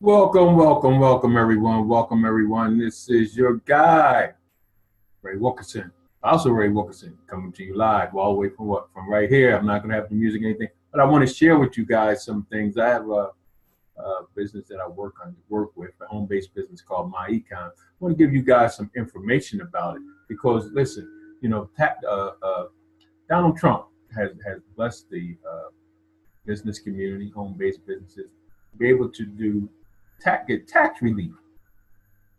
Welcome, welcome, welcome, everyone. Welcome, everyone. This is your guy, Ray Wilkerson. Also, Ray Wilkerson, coming to you live all the way from what? From right here. I'm not going to have the music or anything, but I want to share with you guys some things. I have a business that I work with, a home-based business called MyEcon. I want to give you guys some information about it because, listen, Donald Trump has blessed the business community, home-based businesses, to be able to get tax relief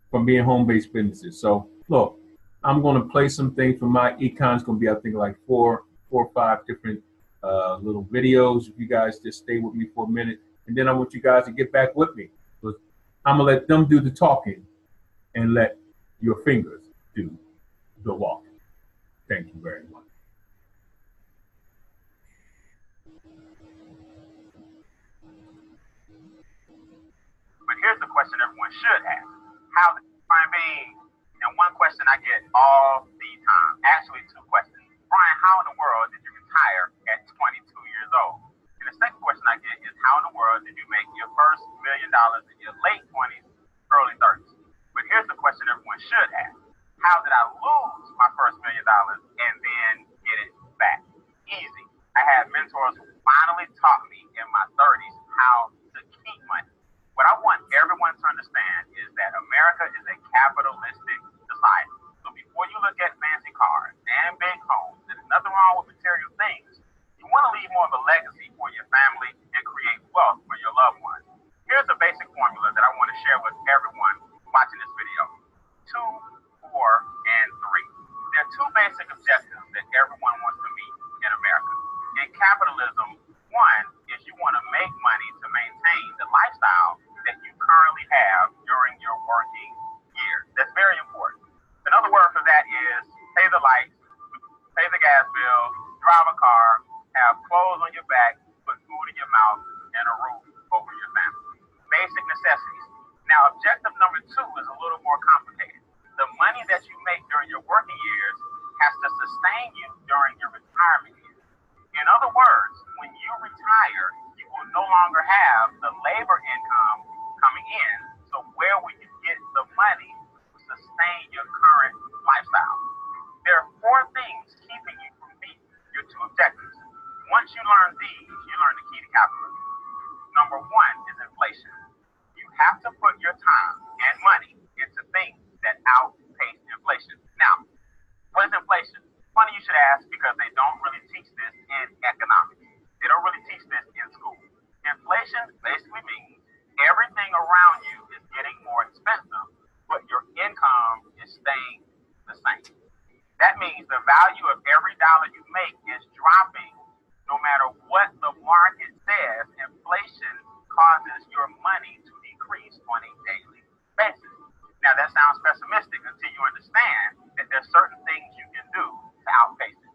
from being home-based businesses. So look, I'm going to play some things from my econ. It's going to be, I think, like four or five different little videos. If you guys just stay with me for a minute, and then I want you guys to get back with me. So I'm gonna let them do the talking and let your fingers do the walking. Thank you very much. But here's the question everyone should ask. How did Brian being? And one question I get all the time, actually two questions. Brian, how in the world did you retire at 22 years old? And the second question I get is how in the world did you make your first $1 million in your late 20s, early 30s? But here's the question everyone should ask. How did I lose my first $1 million and then get it back? Easy. I had mentors who finally taught me in my 30s how to keep money. What I want everyone to understand is that America is a capitalistic society. So before you look at fancy cars and big homes, there's nothing wrong with material things. You want to leave more of a legacy for your family and create wealth for your loved ones. Here's a basic formula that I want to share with everyone watching this video. 2, 4, and 3. There are two basic objectives that everyone wants to meet in America. In capitalism, one is you want to make money to maintain the lifestyle that you currently have during your working years. That's very important. Another word for that is pay the lights, pay the gas bill, drive a car, have clothes on your back, put food in your mouth, and a roof over your family. Basic necessities. Now, objective number 2 is a little more complicated. The money that you make during your working years has to sustain you during your retirement years. In other words, when you retire, you will no longer have the labor income coming in. So where will you get the money to sustain your current lifestyle? There are 4 things keeping you from meeting your 2 objectives. Once you learn these, you learn the key to capitalism. Number 1 is inflation. You have to put your time and money into things that outpace inflation. Now, what is inflation? Funny you should ask because they don't really teach this in economics. They don't really teach this in school. Inflation basically means everything around you is getting more expensive, but your income is staying the same. That means the value of every dollar you make is dropping no matter what the market says. Inflation causes your money to decrease on a daily basis. Now, that sounds pessimistic until you understand that there's certain things you can do to outpace it.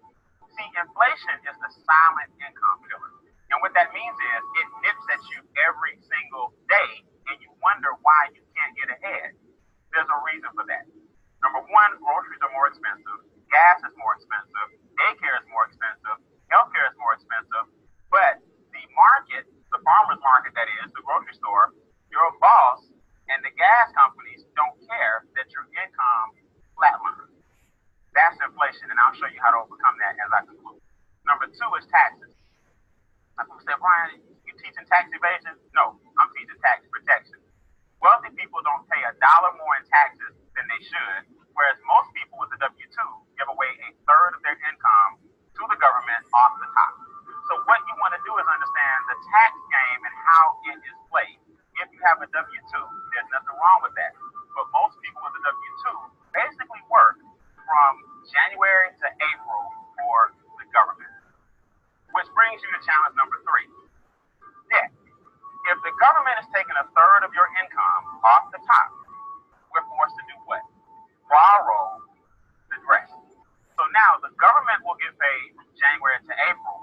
See, inflation is the silent income killer. And what that means is it nips at you every single day, and you wonder why you can't get ahead. There's a reason for that. Number 1, groceries are more expensive, gas is more expensive, daycare is more expensive, healthcare is more expensive, but the market, the farmer's market that is, the grocery store, your boss, and the gas companies don't care that your income flatlines. That's inflation, and I'll show you how to overcome that as I conclude. Number 2 is taxes. Some people say, Brian, you teaching tax evasion? No, I'm teaching tax protection. Wealthy people don't pay a dollar more in taxes than they should, whereas most people with a W-2 give away a third of their income to the government off the top. So what you want to do is understand the tax game and how it is played. If you have a W-2, there's nothing wrong with that. But most people with a W-2 basically work from January to April for the government. Which brings you to challenge number 3, debt. If the government is taking a third of your income off the top, we're forced to do what? Borrow the rest. So now the government will get paid from January to April,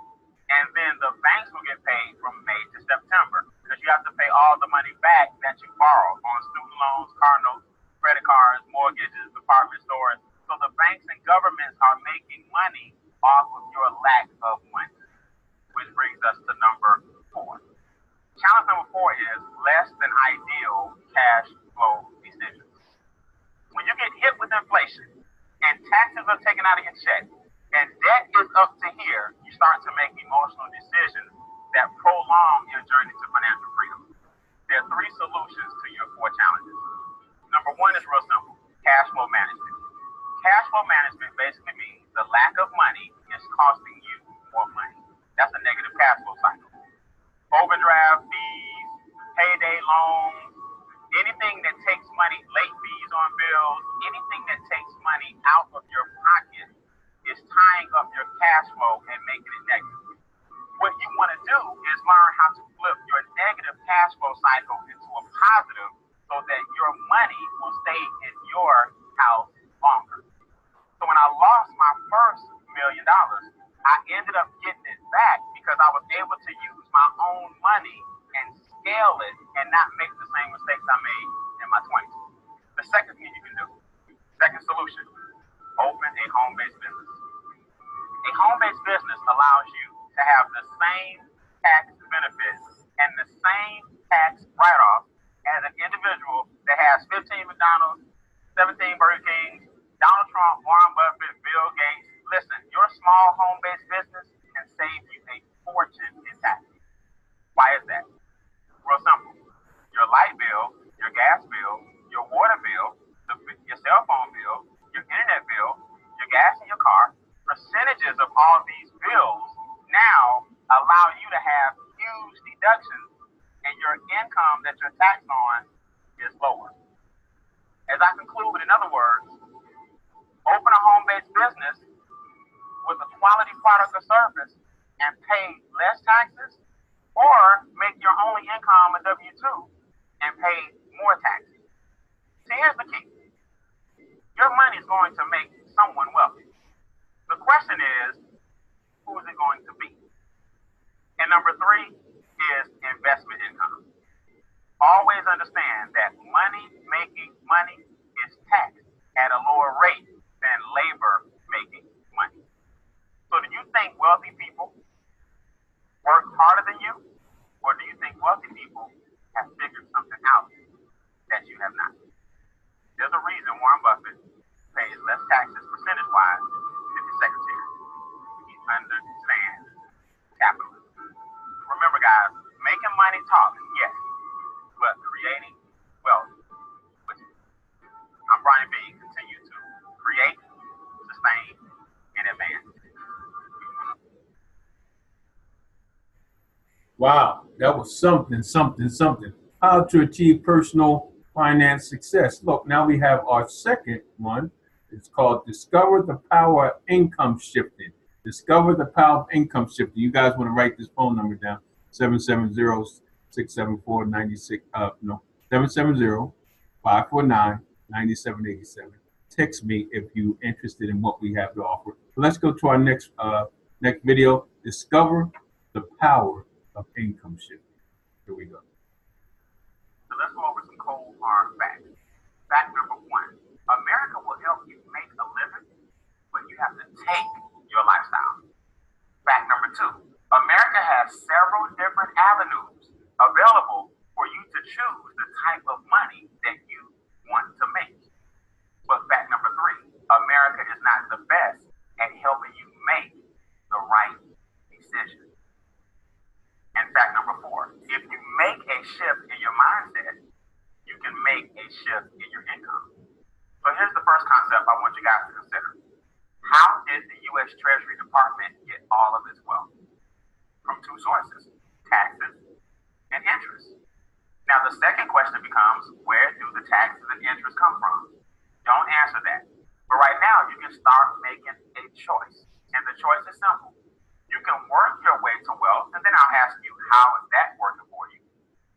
and then the banks will get paid from May to September because you have to pay all the money back that you borrowed on student loans, car notes, credit cards, mortgages, department stores. So the banks and governments are making money off of your lack of money, which brings us to number 4. Challenge number 4 is less than ideal cash flow decisions. When you get hit with inflation and taxes are taken out of your check and debt is up to here, you start to make emotional decisions that prolong your journey to financial freedom. There are 3 solutions to your 4 challenges. Number 1 is real simple, cash flow management. Cash flow management basically means the lack of money is costing you more money. That's a negative cash flow cycle. Overdraft fees, payday loans, anything that takes money, late fees on bills, anything that takes money out of your pocket is tying up your cash flow and making it negative. What you want to do is learn how to flip your negative cash flow cycle into a positive so that your money will stay in your house longer. So when I lost my first $1 million, I ended up getting it back because I was able to use my own money and scale it and not make the same mistakes I made in my 20s. The second thing you can do, second solution, open a home-based business. A home-based business allows you to have the same tax benefits and the same tax write-off as an individual that has 15 McDonald's, 17 Burger Kings, Donald Trump, Warren Buffett, Bill Gates. Listen, your small home-based business can save you a fortune in taxes. Why is that? Real simple. Your light bill, your gas bill, your water bill, your cell phone bill, your internet bill, your gas in your car, percentages of all these bills now allow you to have huge deductions and your income that you're taxed on is lower. As I conclude, in other words, open a home-based business with a quality product or service and pay less taxes, or make your only income a W-2 and pay more taxes. See, here's the key. Your money is going to make someone wealthy. The question is, who is it going to be? And number 3 is investment income. Always understand that making money is taxed at a lower rate than labor making money. So do you think wealthy people work harder than you? Or do you think wealthy people have figured something out that you have not? There's a reason Warren Buffett pays less taxes percentage-wise than his secretary. He understands capitalism. Remember, guys, making money talk, yes, but creating wealth, which I'm Brian B. Continue to create, sustain, and advance. Wow, that was something. How to achieve personal finance success. Look, now we have our second one. It's called Discover the Power of Income Shifting. Discover the Power of Income Shifting. You guys want to write this phone number down, 770-674-96, 770-549-9787. Text me if you're interested in what we have to offer. Let's go to our next video, Discover the Power of Income Shifting. Here we go. So let's go over some cold hard facts. Fact number 1, America will help you make a living, but you have to take your lifestyle. Fact number 2, America has several different avenues available for you to choose the type of money that you want to make. But fact number 3, America is not the best at helping you make the right decision. And fact number 4, if you make a shift in your mindset, you can make a shift in your income. So here's the first concept I want you guys to consider. How did the U.S. Treasury Department get all of its wealth? From 2 sources, taxes and interest. Now the second question becomes, where do the taxes and interest come from? Don't answer that. But right now you can start making a choice. And the choice is simple. You can work your way to wealth, and then I'll ask you, how is that working for you?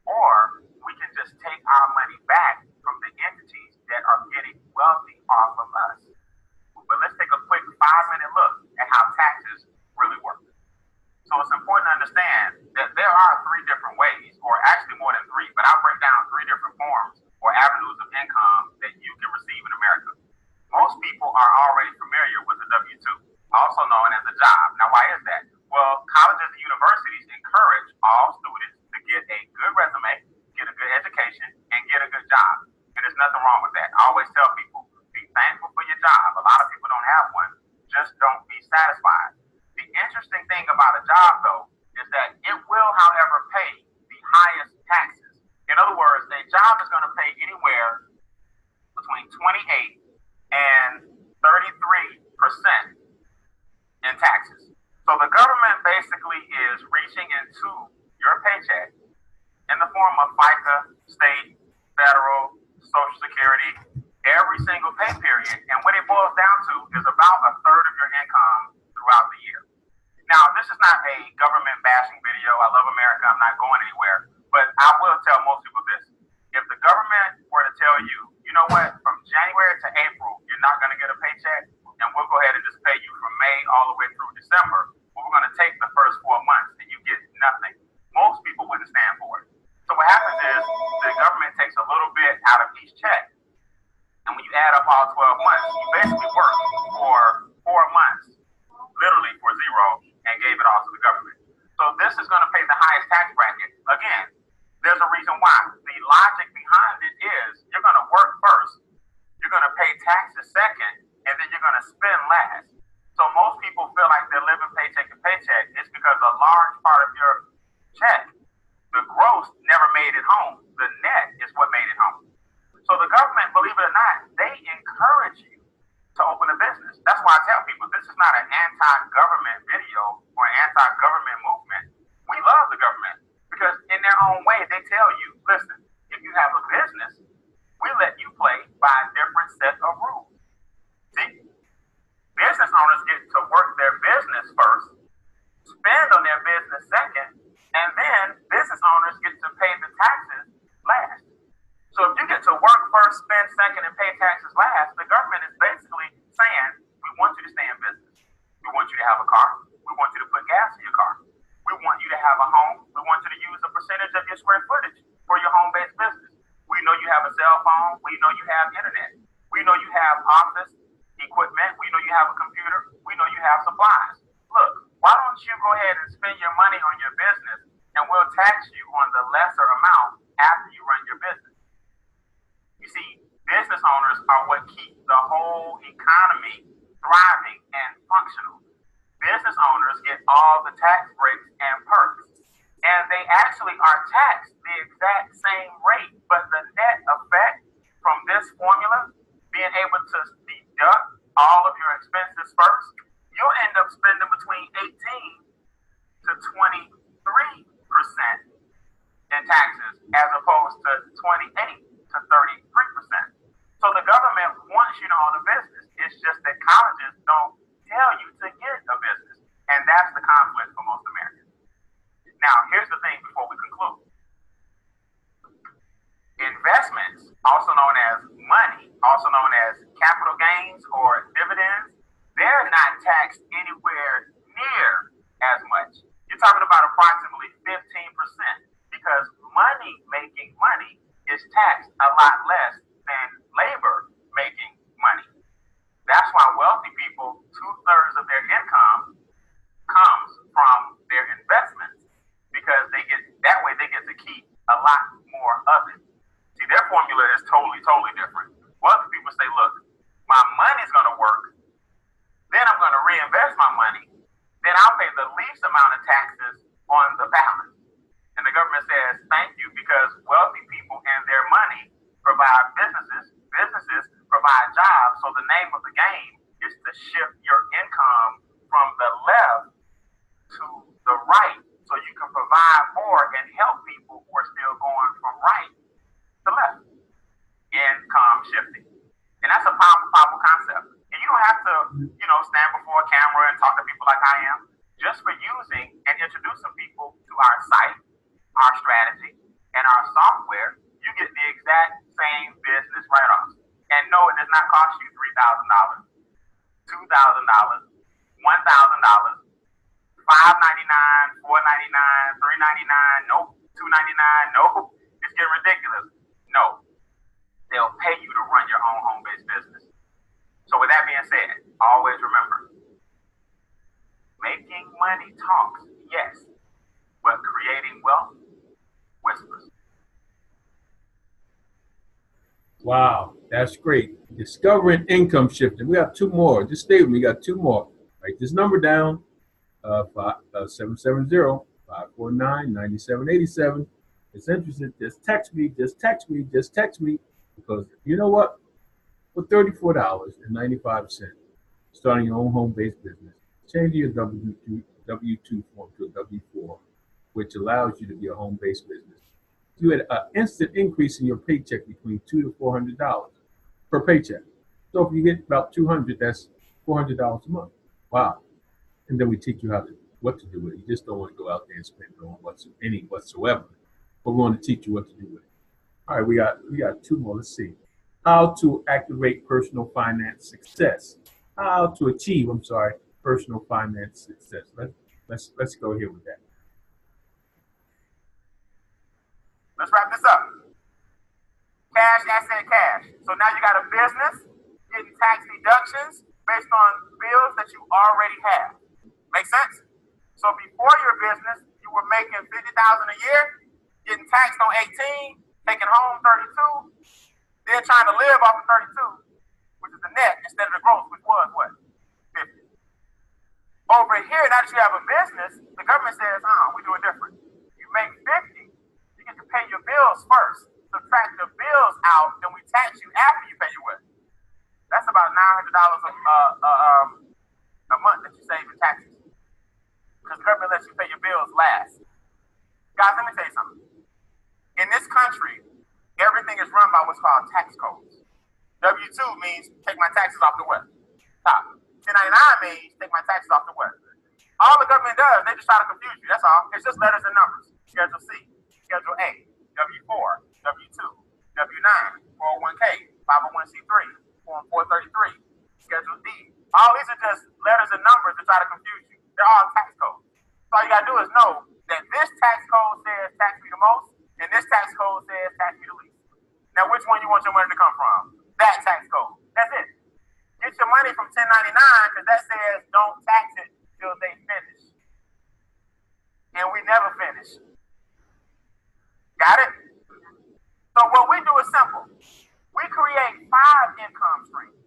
Or we can just take our money back from the entities that are getting wealthy off of us. But let's take a quick 5-minute look at how taxes really work. So it's important to understand that there are 3 different ways, or actually more than 3, but I'll break down 3 different forms or avenues of income that you can receive in America. Most people are already familiar with the W-2, also known as a job. Now, why is that? Well, colleges and universities encourage all students to get a FICA, state, federal, Social Security, every single pay period. And what it boils down to is about a third of your income throughout the year. Now, this is not a government bashing video. I love America. I'm not going anywhere. But I will tell most people this. If the government were to tell you, you know what, from January to April, you're not going to get a paycheck, and we'll go ahead and just pay you from May all the way through December, but we're going to take the first 4 months and you get nothing, most people wouldn't stand for it. So what happens is the government takes a little bit out of each check, and when you add up all 12 months, you basically work for 4 months, literally for zero, and gave it all to the government. So this is going to pay the highest tax bracket. Again, there's a reason why. The logic behind it is you're going to work first, you're going to pay taxes second, and then you're going to spend last. So most people feel like they're living paycheck to paycheck. It's because a large part of your check, the gross, never made it home. The net is what made it home. So the government, believe it or not, they encourage you to open a business. That's why I tell people this is not an anti-government video or an anti-government movement. We love the government because in their own way, they tell you, listen, if you have a business, we let you play by a different set of rules. See, business owners get to work their business first, spend on their business second, and then business owners get to pay the taxes last. So if you get to work first, spend second, and pay taxes last, the government is basically saying, we want you to stay in business. We want you to have a car. We want you to put gas in your car. We want you to have a home. We want you to use a percentage of your square footage for your home-based business. We know you have a cell phone. We know you have internet. We know you have office equipment. We know you have a computer. We know you have supplies. Look, why don't you go ahead and spend your money on your business, and we'll tax you on the lesser amount after you run your business. You see, business owners are what keep the whole economy thriving and functional. Business owners get all the tax breaks and perks, and they actually are taxed the exact same rate, but the net effect from this formula, being able to deduct all of your expenses first, you'll end up spending between 18 to 23% in taxes as opposed to 28 to 33%. So the government wants you to own a business. It's just that colleges don't tell you to get a business. And that's the conflict for most Americans. Now, here's the thing before we conclude. Investments, also known as money, also known as capital gains or dividends, they're not taxed anywhere near as much. You're talking about approximately 15% because money making money is taxed a lot less than labor making money. That's why wealthy people, 2/3 of their income comes from their investments because they get to keep a lot more of it. See, their formula is totally different. Wealthy people say, look, my money's going to work, then I'm going to reinvest my money, then I'll pay the least amount of taxes on the balance. And the government says, thank you, because wealthy people and their money provide businesses provide jobs. So the name of the game is to shift your income from the left to the right so you can provide more and help people who are still going from right to left. Income shifting. And that's a powerful concept. And you don't have to, stand before a camera and talk to people like I am. Just for using and introducing people to our site, our strategy, and our software, you get the exact same business write-offs. And no, it does not cost you $3,000, $2,000, $1,000, $599, $499, $399, nope, $299, nope, it's getting ridiculous. No, they'll pay you to run your own home-based business. So with that being said, always remember, making money talks, yes, but creating wealth whispers. Wow, that's great. Discovering income shifting. We got 2 more. Just stay with me. We got 2 more. Write this number down. 770-549-9787. It's interested. Just text me. Because you know what? For $34.95, starting your own home-based business, changing your W-2 form to a W-4, which allows you to be a home-based business. you had an instant increase in your paycheck between $200 to $400 per paycheck. So if you get about 200, that's $400 a month. Wow. And then we teach you what to do with it. You just don't want to go out there and spend it on any whatsoever. But we want to teach you what to do with it. All right, we got two more. Let's see. How to activate personal finance success. How to achieve, personal finance success. Let's go here with that. Let's wrap this up. Cash, asset, cash. So now you got a business getting tax deductions based on bills that you already have. Make sense? So before your business, you were making $50,000 a year, getting taxed on 18, taking home 32, then trying to live off of 32, which is the net instead of the gross, which was what? 50. Over here, now that you have a business, the government says, we do it different. You make 50, you get to pay your bills first. Subtract the bills out, then we tax you after you pay your way. That's about $900 a month that you save in taxes. Because the government lets you pay your bills last. Guys, let me tell you something. In this country, everything is run by what's called tax codes. W-2 means take my taxes off the what? Top. 1099 means take my taxes off the what? All the government does, they just try to confuse you. That's all. It's just letters and numbers. Schedule C, Schedule A, W-4, W-2, W-9, 401k, 501c3, Form 433, Schedule D. All these are just letters and numbers to try to confuse you. They're all tax codes. So all you gotta do is know that this tax code says tax me the most, and this tax code says tax me the least. Now, which one you want your money to come from? That tax code. That's it. Get your money from 1099 because that says don't tax it till they finish. And we never finish. Got it? So what we do is simple. We create 5 income streams.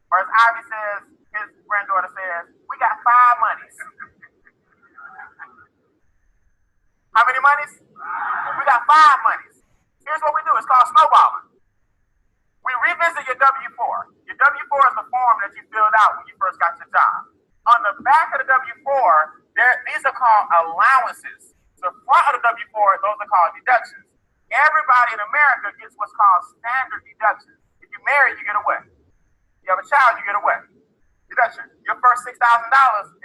Or as Ivy says, his granddaughter says, we got 5 monies. How many monies? We got 5 monies. Here's what we do. It's called snowballing. We revisit your W-4. Your W-4 is the form that you filled out when you first got your job. On the back of the W-4, these are called allowances. The front of the W-4, those are called deductions. Everybody in America gets what's called standard deductions. If you're married, you get a what? You have a child, you get a what? Deduction. Your first $6,000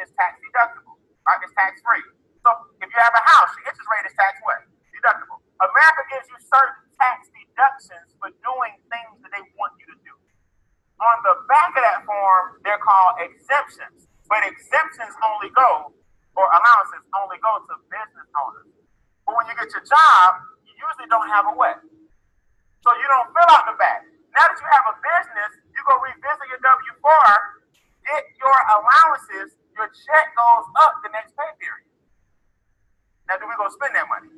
is tax deductible, right? It's tax free. So if you have a house, your interest rate is tax what? Deductible. America gives you certain tax deductions for doing things that they want you to do. On the back of that form, they're called exemptions. But exemptions only go, or allowances only go to business owners. But when you get your job, you usually don't have a what? So you don't fill out the back. Now that you have a business, you go revisit your W-4, get your allowances, your check goes up the next pay period. Now, do we go spend that money?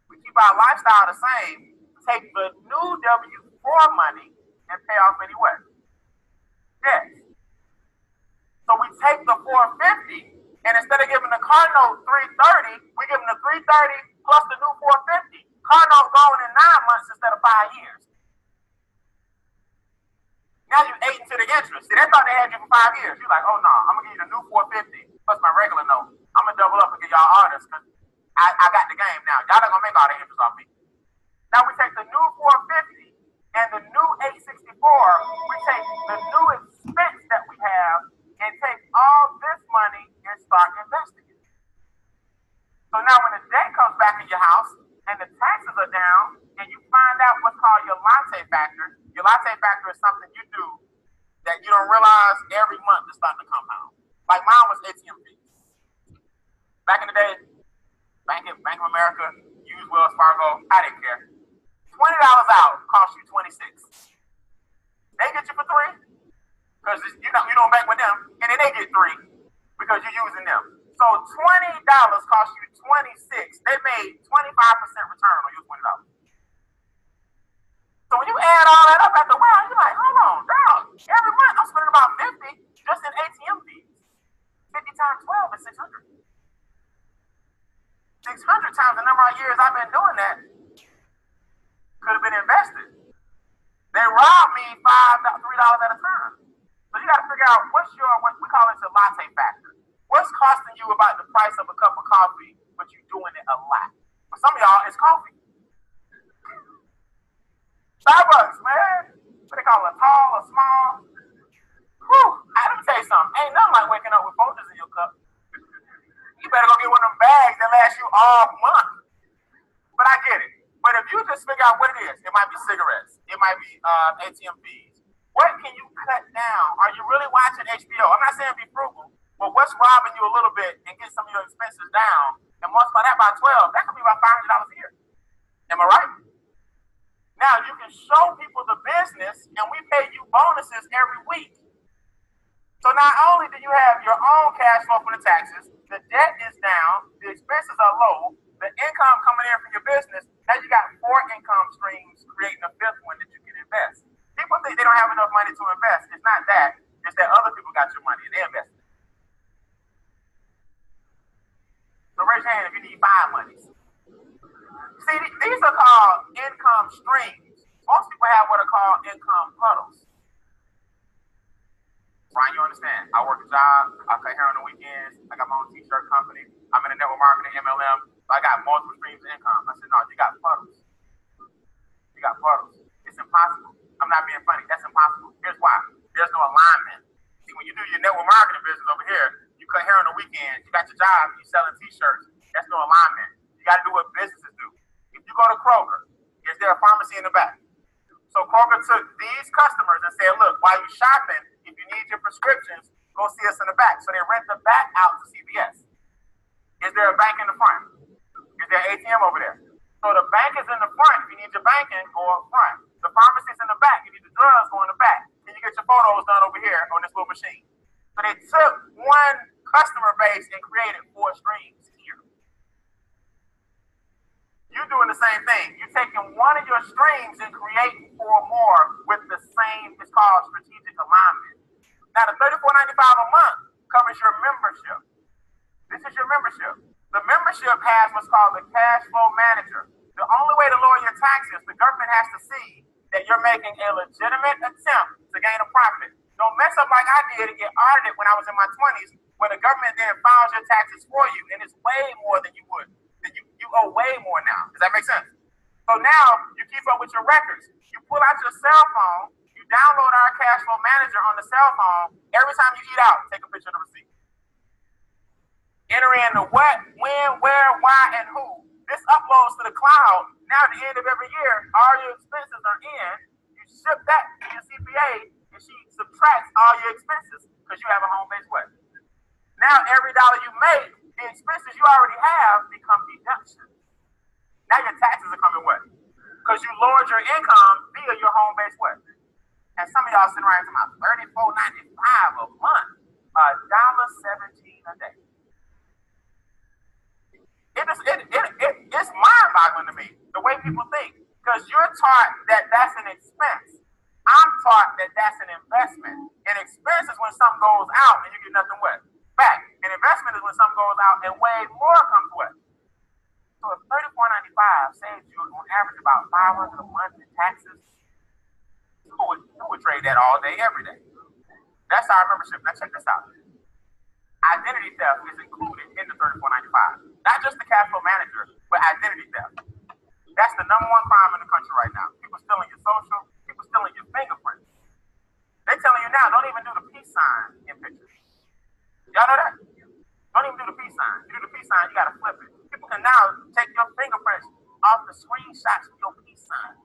We keep our lifestyle the same, take the new W-4 money and pay off any what? Debt. So we take the $450, and instead of giving the car note $330, we give them the $330 plus the new $450. Car note going in 9 months instead of 5 years. Now you ate into the interest. See, they thought they had you for 5 years. You're like, oh no, I'm gonna give you the new $450 plus my regular note. I'm gonna double up and give y'all orders because I got the game now. Y'all not gonna make all the interest off me. Now we take the new $450 and the new $864. We take the new expense that we have and take all this money and start investing it. So now when the debt comes back in your house and the taxes are down and you find out what's called your latte factor. Your latte factor is something you do that you don't realize every month is starting to compound. Like mine was ATM fees. Back in the day, Bank of America, use Wells Fargo, I didn't care. $20 out cost you $26. They get you for $3 because you don't bank with them, and then they get $3 because you're using them. So $20 cost you $26. They made 25% return on your $20. So when you add all that up after a while, you're like, hold on, dog. Every month I'm spending about $50 just in ATM fees. 50 times 12 is 600. 600 times the number of years I've been doing that could have been invested. They robbed me $3 at a time. So you got to figure out what we call it the latte factor. What's costing you about the price of a cup of coffee, but you're doing it a lot? For some of y'all, it's coffee. small. Whew, let me tell you something. Ain't nothing like waking up with Folgers in your cup. You better go get one of them bags that last you all month. But I get it. But if you just figure out what it is, it might be cigarettes, it might be ATM fees. What can you cut down? Are you really watching HBO? I'm not saying be frugal, but what's robbing you a little bit and get some of your expenses down and multiply that by 12? That could be about $500 a year. Am I right? Now you can show people the business, and we pay you bonuses every week. So not only do you have your own cash flow from the taxes, the debt is down, the expenses are low, the income coming in from your business, now you got 4 income streams creating a 5th one that you can invest. People think they don't have enough money to invest. It's not that. It's that other people got your money and they invest. So raise your hand if you need 5 monies. See, these are called income streams. Most people have what are called income puddles. Brian, you understand? I work a job, I cut hair on the weekends, I got my own t-shirt company, I'm in the network marketing, MLM, so I got multiple streams of income. I said, no, you got puddles. You got puddles. It's impossible. I'm not being funny. That's impossible. Here's why. There's no alignment. See, when you do your network marketing business over here, you cut hair on the weekends, you got your job, you selling t-shirts, that's no alignment. You got to do what businesses do. If you go to Kroger, is there a pharmacy in the back? So Kroger took these customers and said, look, while you're shopping, if you need your prescriptions, go see us in the back. So they rent the back out to CVS. Is there a bank in the front? Is there an ATM over there? So the bank is in the front. If you need your banking, go up front. The pharmacy's in the back. If you need the drugs, go in the back. Then you get your photos done over here on this little machine. So they took one customer base and created 4 streams here. You're doing the same thing. You're taking one of your streams and creating 4 more with the same, it's called strategic alignment. Now the $34.95 a month covers your membership. This is your membership. The membership has what's called the cash flow manager. The only way to lower your taxes, the government has to see that you're making a legitimate attempt to gain a profit. Don't mess up like I did and get audited when I was in my 20s, where the government then files your taxes for you, and it's way more than you would. You owe way more now. Does that make sense? So now you keep up with your records. You pull out your cell phone, you download our cash flow manager on the cell phone. Every time you eat out, take a picture of the receipt. Enter in the what, when, where, why, and who. This uploads to the cloud. Now at the end of every year, all your expenses are in. You ship that to your CPA, and she subtracts all your expenses because you have a home-based web. Now every dollar you make, the expenses you already have become deductions. Now your taxes are coming what? Because you lowered your income via your home-based web. And some of y'all sitting around to my $34.95 a month, $1.17 a day. It's mind-boggling to me the way people think, because you're taught that that's an expense. I'm taught that that's an investment. An expense is when something goes out and you get nothing what? Back. An investment is when something goes out and way more comes what? So if $34.95 saves you on average about $500 a month in taxes, who would trade that all day, every day? That's our membership. Now check this out. Identity theft is included in the $34.95. Not just the cash flow manager, but identity theft. That's the #1 crime in the country right now. People stealing your social, people stealing your fingerprints. They're telling you now, don't even do the peace sign in pictures. Y'all know that? Don't even do the peace sign. You do the peace sign, you gotta flip it. People can now take your fingerprints off the screenshots of your peace sign.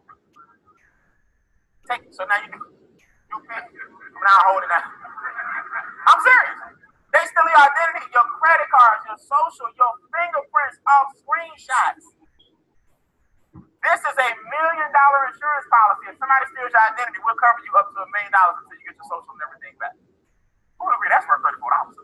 Take it. So now you do. I'm not holding that. I'm serious. They steal your identity, your credit cards, your social, your fingerprints off screenshots. This is a $1 million insurance policy. If somebody steals your identity, we'll cover you up to $1 million until you get your social and everything back. Who would agree that's worth $34?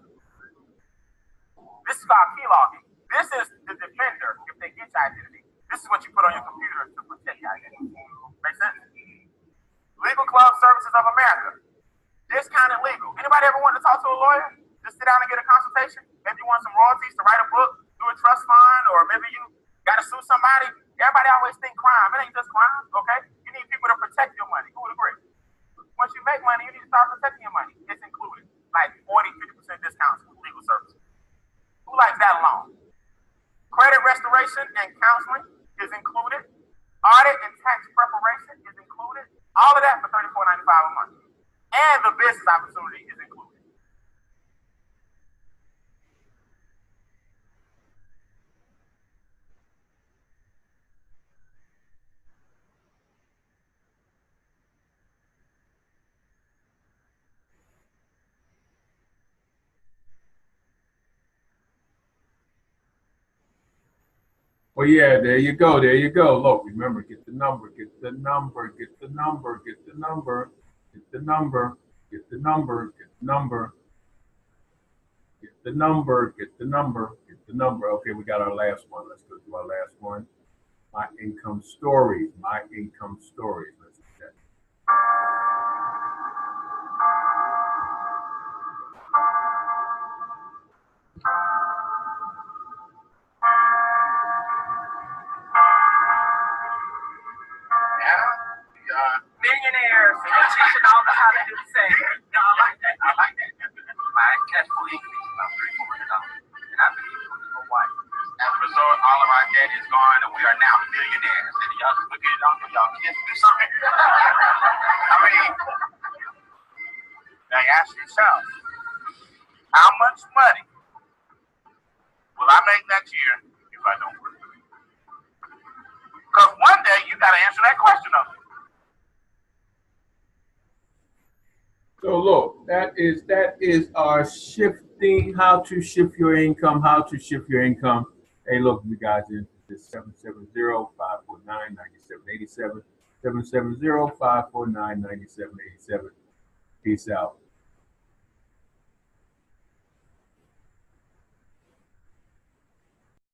This is called key logging. This is the defender if they get your identity. This is what you put on your computer to protect your identity. Make sense? Legal Club Services of America. Discounted legal. Anybody ever want to talk to a lawyer? Just sit down and get a consultation? Maybe you want some royalties to write a book, do a trust fund, or maybe you got to sue somebody. Everybody always think crime. It ain't just crime, okay? You need people to protect your money. Who would agree? Once you make money, you need to start protecting your money. It's included. Like 40-50% discounts with legal services. Who likes that alone? Credit restoration and counseling is included. Audit and tax preparation is included. All of that for $34.95 a month. Well, yeah, there you go. There you go. Look, remember, get the number, get the number, get the number, get the number, get the number, get the number, get the number, get the number, get the number, get the number. Okay, we got our last one. Let's go to our last one. My income stories. My income stories. Let's do that. Millionaires, we're teaching all the how to do the same. No, I like that. I like that. My cash flow increased about $300, and I believe it was my wife. As a result, all of our debt is gone, and we are now millionaires. And y'all just look at it off for y'all kids do something. I mean, now ask yourself, how much money will I make next year if I don't work? Because one day you got to answer that question of it. So look, that is our shifting, how to shift your income, how to shift your income. Hey, look, you guys, it's 770-549-9787, 770-549-9787. Peace out.